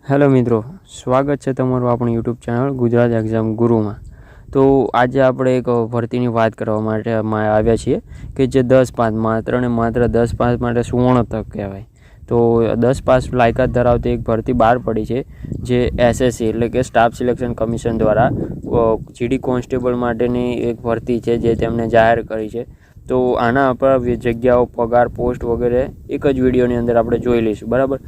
Hello મિત્રો, સ્વાગત છે તમારું આપણી યુટ્યુબ ચેનલ ગુજરાત એક્ઝામ ગુરુમાં। તો આજે આપણે એક ભરતીની વાત કરવા માટે આવ્યા છીએ કે જે 10-5 માત્ર ને માત્ર 10-5 માટે સુવર્ણ તક કહેવાય। તો 10 પાસ લાયકાત ધરાવતી એક ભરતી બહાર પડી છે જે એસએસસી એટલે કે સ્ટાફ સિલેક્શન કમિશન દ્વારા જીડી કોન્સ્ટેબલ માટેની એક ભરતી છે જે તેમણે જાહેર કરી છે। તો આના પર જગ્યાઓ, પગાર, પોસ્ટ વગેરે એક જ વિડીયોની અંદર આપણે જોઈ લઈશું, બરાબર।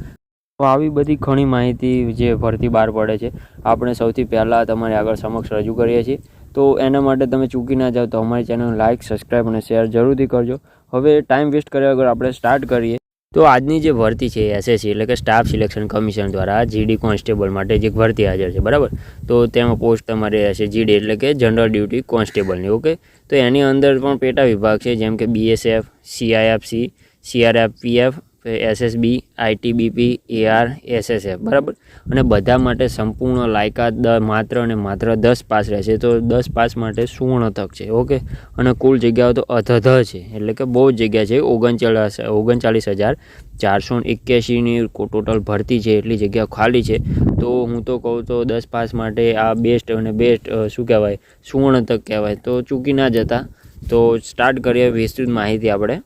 તો આવી બધી ઘણી માહિતી જે ભરતી બહાર પડે છે આપણે સૌથી પહેલાં તમારી આગળ સમક્ષ રજૂ કરીએ છીએ। તો એના માટે તમે ચૂકી ના જાઓ તો અમારી ચેનલ લાઇક, સબસ્ક્રાઈબ અને શેર જરૂરથી કરજો। હવે ટાઈમ વેસ્ટ કર્યા વગર આપણે સ્ટાર્ટ કરીએ। તો આજની જે ભરતી છે એસએસસી એટલે કે સ્ટાફ સિલેક્શન કમિશન દ્વારા જીડી કોન્સ્ટેબલ માટે જે ભરતી હાજર છે, બરાબર। તો તેમાં પોસ્ટ તમારી રહેશે જીડી એટલે કે જનરલ ડ્યુટી કોન્સ્ટેબલની, ઓકે। તો એની અંદર પણ પેટા વિભાગ છે જેમ કે BSF, CIFC, CRPF, SSB, ITBP, AR, SSF, બરાબર। અને બધા માટે સંપૂર્ણ લાયકાત માત્ર અને માત્ર 10 પાસ રહેશે। તો 10 પાસ માટે સુવર્ણ તક છે, ઓકે। અને કુલ જગ્યાઓ તો અધધ છે એટલે કે બહુ જ જગ્યા છે। 39,481ની ટોટલ ભરતી છે, એટલી જગ્યા ખાલી છે। તો હું તો કહું તો 10 પાસ માટે આ બેસ્ટ અને બેસ્ટ શું કહેવાય સુવર્ણ તક કહેવાય। તો ચૂકી ના જતા। તો સ્ટાર્ટ કરીએ વિસ્તૃત માહિતી આપણે।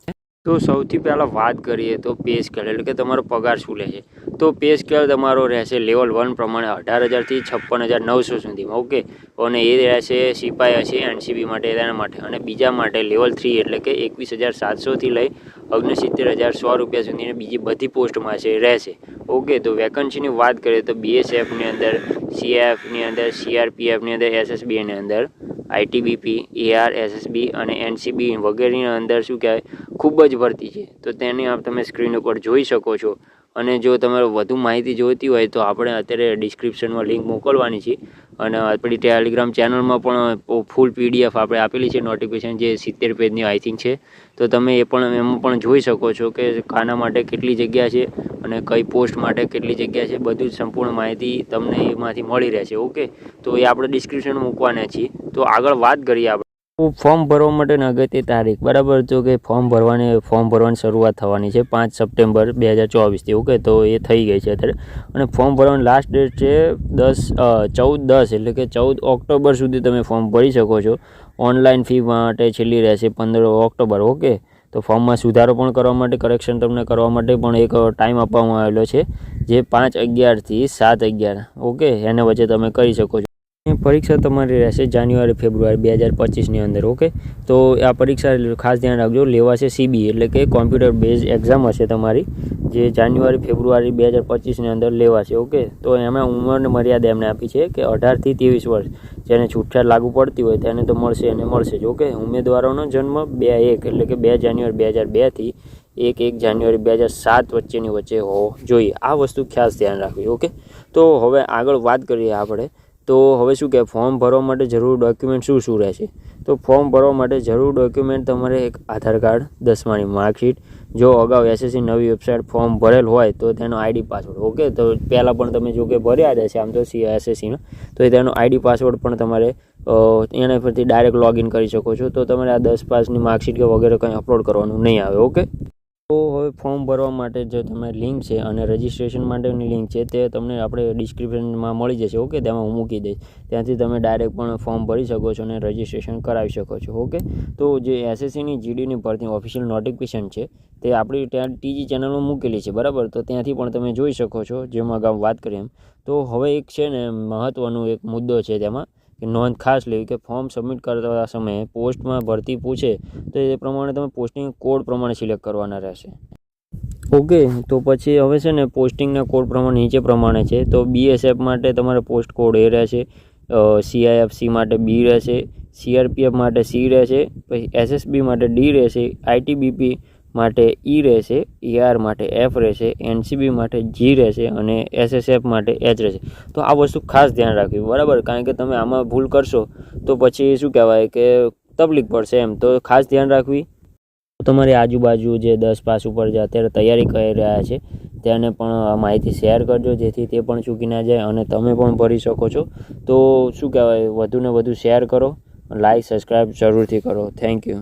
તો સૌથી પહેલાં વાત કરીએ તો પે સ્કેલ એટલે કે તમારો પગાર શું લે છે। તો પે સ્કેલ તમારો રહેશે લેવલ 1 પ્રમાણે 18,000થી 56,900 સુધીમાં, ઓકે। અને એ રહેશે સિપાઈ હશે એનસીબી માટે, તેના માટે। અને બીજા માટે લેવલ 3 એટલે કે 21,700થી લઈ 69,100 રૂપિયા સુધીની બીજી બધી પોસ્ટમાં રહેશે, ઓકે। તો વેકન્સીની વાત કરીએ તો બીએસએફની અંદર, સીએફની અંદર, સીઆરપીએફની અંદર, એસએસબીની અંદર, આઈટીબીપી, એઆર, એસએસબી અને એનસીબી વગેરેની અંદર શું કહેવાય ખૂબ જ ભરતી છે। તો તેની તમે સ્ક્રીન ઉપર જોઈ શકો છો। અને જો તમારે વધુ માહિતી જોઈતી હોય તો આપણે અત્યારે ડિસ્ક્રિપ્શનમાં લિંક મોકલવાની છે। અને આપણી ટેલિગ્રામ ચેનલમાં પણ ફૂલ પીડીએફ આપણે આપેલી છે નોટિફિકેશન, જે 70 પેજની આઈ થિંક છે। તો તમે એમાં પણ જોઈ શકો છો કે ખાના માટે કેટલી જગ્યા છે અને કઈ પોસ્ટ માટે કેટલી જગ્યા છે, બધું જ સંપૂર્ણ માહિતી તમને એમાંથી મળી રહેશે, ઓકે। તો એ આપણે ડિસ્ક્રિપ્શનમાં મૂકવાના છીએ। તો આગળ વાત કરીએ આપણે ફોર્મ ભરવા માટેની અગત્યની તારીખ, બરાબર। તો કે ફોર્મ ભરવાની શરૂઆત થવાની છે 5 સપ્ટેમ્બર 2024થી, ઓકે। તો એ થઈ ગઈ છે અત્યારે। અને ફોર્મ ભરવાની લાસ્ટ ડેટ છે 14/10 એટલે કે 14 ઓક્ટોબર સુધી તમે ફોર્મ ભરી શકો છો। ઓનલાઈન ફી માટે છેલ્લી રહેશે 15 ઓક્ટોબર, ઓકે। તો ફોર્મમાં સુધારો પણ કરવા માટે, કરેક્શન તમને કરવા માટે પણ એક ટાઈમ આપવામાં આવેલો છે જે 5/11થી 7/11, ઓકે। એને વચ્ચે તમે કરી શકો છો। પરીક્ષા તમારી રહેશે જાન્યુઆરી-ફેબ્રુઆરી 2025ની અંદર, ઓકે। તો આ પરીક્ષા ખાસ ધ્યાન રાખજો, લેવાશે સીબી એટલે કે કોમ્પ્યુટર બેઝ એક્ઝામ હશે તમારી, જે જાન્યુઆરી-ફેબ્રુઆરી 2025ની અંદર લેવાશે, ઓકે। તો એમાં ઉંમરની મર્યાદા એમને આપી છે કે 18થી 23 વર્ષ જેને છૂટછાટ લાગુ પડતી હોય તેને તો મળશે જ, ઓકે। ઉમેદવારોનો જન્મ 2/1 એટલે કે 2 જાન્યુઆરી 2002થી 1 જાન્યુઆરી 2007 વચ્ચે હોવો જોઈએ। આ વસ્તુ ખાસ ધ્યાન રાખવી, ઓકે। તો હવે આગળ વાત કરીએ આપણે। તો હવે શું કે ફોર્મ ભરવા માટે જરૂર ડોક્યુમેન્ટ શું રહેશે। તો ફોર્મ ભરવા માટે જરૂર ડોક્યુમેન્ટ તમારે એક આધાર કાર્ડ, 10માની માર્કશીટ, જો અગાઉ એસએસસી નવી વેબસાઇટ ફોર્મ ભરેલ હોય તો તેનો આઈડી પાસવર્ડ, ઓકે। તો પહેલાં પણ તમે જો કે ભર્યા જ હશે આમ તો એસએસસીનો, તો તેનો આઈડી પાસવર્ડ પણ તમારે એના પરથી ડાયરેક્ટ લોગિન કરી શકો છો। તો તમારે આ 10 પાસની માર્કશીટ કે વગેરે કંઈ અપલોડ કરવાનું નહીં આવે, ઓકે। તો હવે ફોર્મ ભરવા માટે જે તમારી લિંક છે અને રજિસ્ટ્રેશન માટેની લિંક છે તે તમને આપણે ડિસ્ક્રિપ્શનમાં મળી જશે, ઓકે। તેમાં હું મૂકી દઈશ, ત્યાંથી તમે ડાયરેક્ટ પણ ફોર્મ ભરી શકો છો અને રજિસ્ટ્રેશન કરાવી શકો છો, ઓકે। તો જે એસએસસીની જીડીની ભરતી ઓફિશિયલ નોટિફિકેશન છે તે આપણી ત્યાં ટીજી ચેનલમાં મૂકેલી છે, બરાબર। તો ત્યાંથી પણ તમે જોઈ શકો છો, જેમાં અગાઉ વાત કરી એમ। તો હવે એક છે ને મહત્ત્વનો એક મુદ્દો છે તેમાં કે નોંધ ખાસ લેવી કે ફોર્મ સબમિટ કરતા સમયે પોસ્ટમાં ભરતી પૂછે તો એ પ્રમાણે તમે પોસ્ટિંગ કોડ પ્રમાણે સિલેક્ટ કરવાના રહેશે, ઓકે। તો પછી હવે છે ને પોસ્ટિંગના કોડ પ્રમાણે નીચે પ્રમાણે છે। તો બીએસએફ માટે તમારે પોસ્ટ કોડ એ રહેશે, સીઆઈએફસી માટે બી રહેશે, સીઆરપીએફ માટે સી રહેશે, પછી એસએસબી માટે ડી રહેશે, આઈટીબીપી માટે ઈ રહેશે, એઆર માટે એફ રહેશે, એનસીબી માટે જી રહેશે અને એસએસએફ માટે એચ રહેશે। તો આ વસ્તુ ખાસ ધ્યાન રાખવી, બરાબર। કારણ કે તમે આમાં ભૂલ કરશો તો પછી શું કહેવાય કે તકલીફ પડશે એમ। તો ખાસ ધ્યાન રાખવી। તમારી આજુબાજુ જે 10 પાસ ઉપર જે અત્યારે તૈયારી કરી રહ્યા છે તેને પણ આ માહિતી શેર કરજો, જેથી તે પણ ચૂકી ના જાય અને તમે પણ ભરી શકો છો। તો શું કહેવાય વધુને વધુ શેર કરો, લાઈક, સબસ્ક્રાઈબ જરૂરથી કરો। Thank you.